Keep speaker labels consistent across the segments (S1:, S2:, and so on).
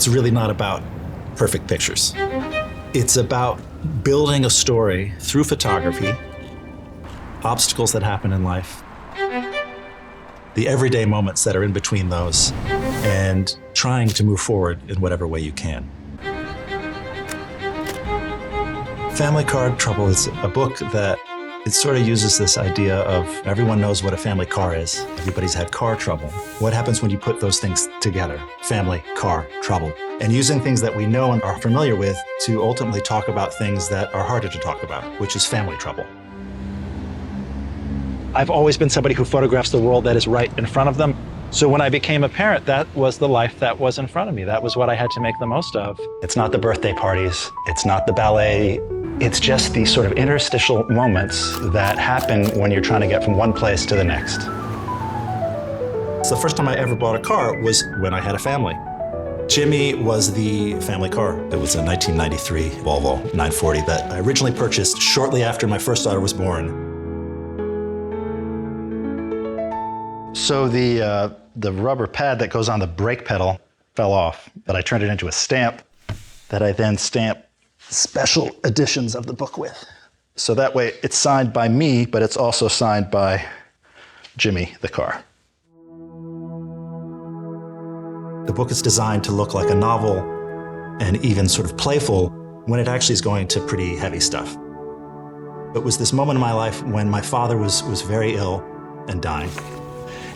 S1: It's really not about perfect pictures. It's about building a story through photography, obstacles that happen in life, the everyday moments that are in between those, and trying to move forward in whatever way you can. Family Car Trouble is a book that it sort of uses this idea of everyone knows what a family car is. Everybody's had car trouble. What happens when you put those things together? Family, car, trouble. And using things that we know and are familiar with to ultimately talk about things that are harder to talk about, which is family trouble. I've always been somebody who photographs the world that is right in front of them. So when I became a parent, that was the life that was in front of me. That was what I had to make the most of. It's not the birthday parties. It's not the ballet. It's just these sort of interstitial moments that happen when you're trying to get from one place to the next. So the first time I ever bought a car was when I had a family. Jimmy was the family car. It was a 1993 Volvo 940 that I originally purchased shortly after my first daughter was born. So the rubber pad that goes on the brake pedal fell off, but I turned it into a stamp that I then stamped special editions of the book with. So that way it's signed by me, but it's also signed by Jimmy, the car. The book is designed to look like a novel and even sort of playful when it actually is going to pretty heavy stuff. It was this moment in my life when my father was very ill and dying,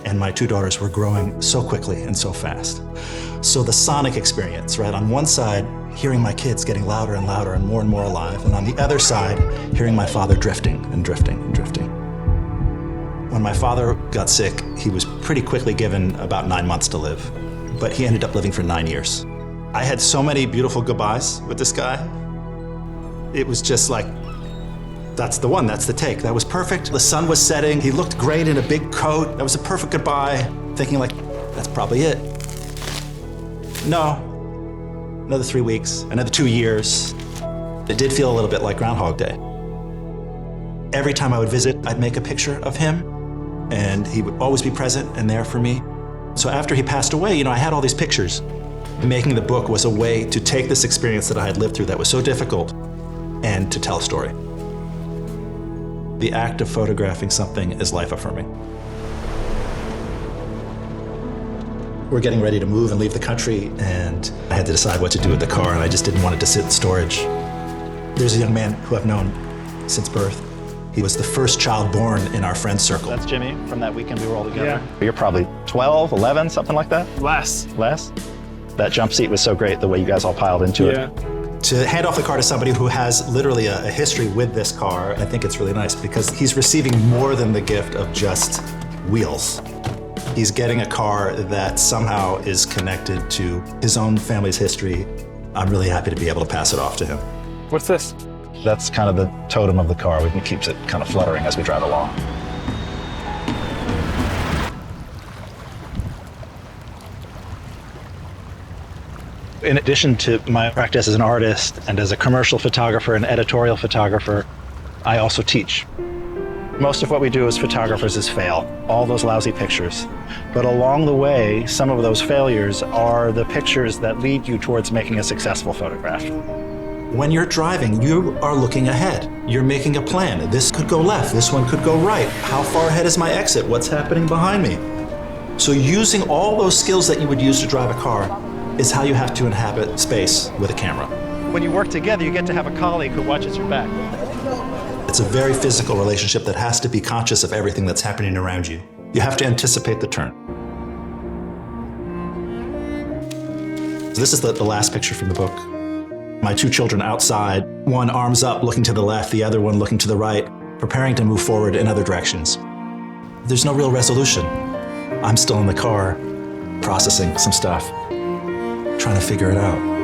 S1: and my two daughters were growing so quickly and so fast. So the sonic experience, right? On one side, hearing my kids getting louder and louder and more alive, and on the other side, hearing my father drifting and drifting and drifting. When my father got sick, he was pretty quickly given about 9 months to live, but he ended up living for 9 years. I had so many beautiful goodbyes with this guy. It was just like, that's the one, that's the take. That was perfect. The sun was setting. He looked great in a big coat. That was a perfect goodbye. Thinking like, that's probably it. No, another 3 weeks, another 2 years. It did feel a little bit like Groundhog Day. Every time I would visit, I'd make a picture of him, and he would always be present and there for me. So after he passed away, I had all these pictures. Making the book was a way to take this experience that I had lived through that was so difficult and to tell a story. The act of photographing something is life-affirming. We're getting ready to move and leave the country, and I had to decide what to do with the car, and I just didn't want it to sit in storage. There's a young man who I've known since birth. He was the first child born in our friend circle. That's Jimmy from that weekend we were all together. Yeah. You're probably 12, 11, something like that?
S2: Less.
S1: Less? That jump seat was so great, the way you guys all piled into it. To hand off the car to somebody who has literally a history with this car, I think it's really nice because he's receiving more than the gift of just wheels. He's getting a car that somehow is connected to his own family's history. I'm really happy to be able to pass it off to him.
S2: What's this?
S1: That's kind of the totem of the car. It keeps it kind of fluttering as we drive along. In addition to my practice as an artist and as a commercial photographer and editorial photographer, I also teach. Most of what we do as photographers is fail, all those lousy pictures. But along the way, some of those failures are the pictures that lead you towards making a successful photograph. When you're driving, you are looking ahead. You're making a plan. This could go left, this one could go right. How far ahead is my exit? What's happening behind me? So using all those skills that you would use to drive a car is how you have to inhabit space with a camera. When you work together, you get to have a colleague who watches your back. It's a very physical relationship that has to be conscious of everything that's happening around you. You have to anticipate the turn. So this is the last picture from the book. My two children outside, one arms up looking to the left, the other one looking to the right, preparing to move forward in other directions. There's no real resolution. I'm still in the car, processing some stuff, trying to figure it out.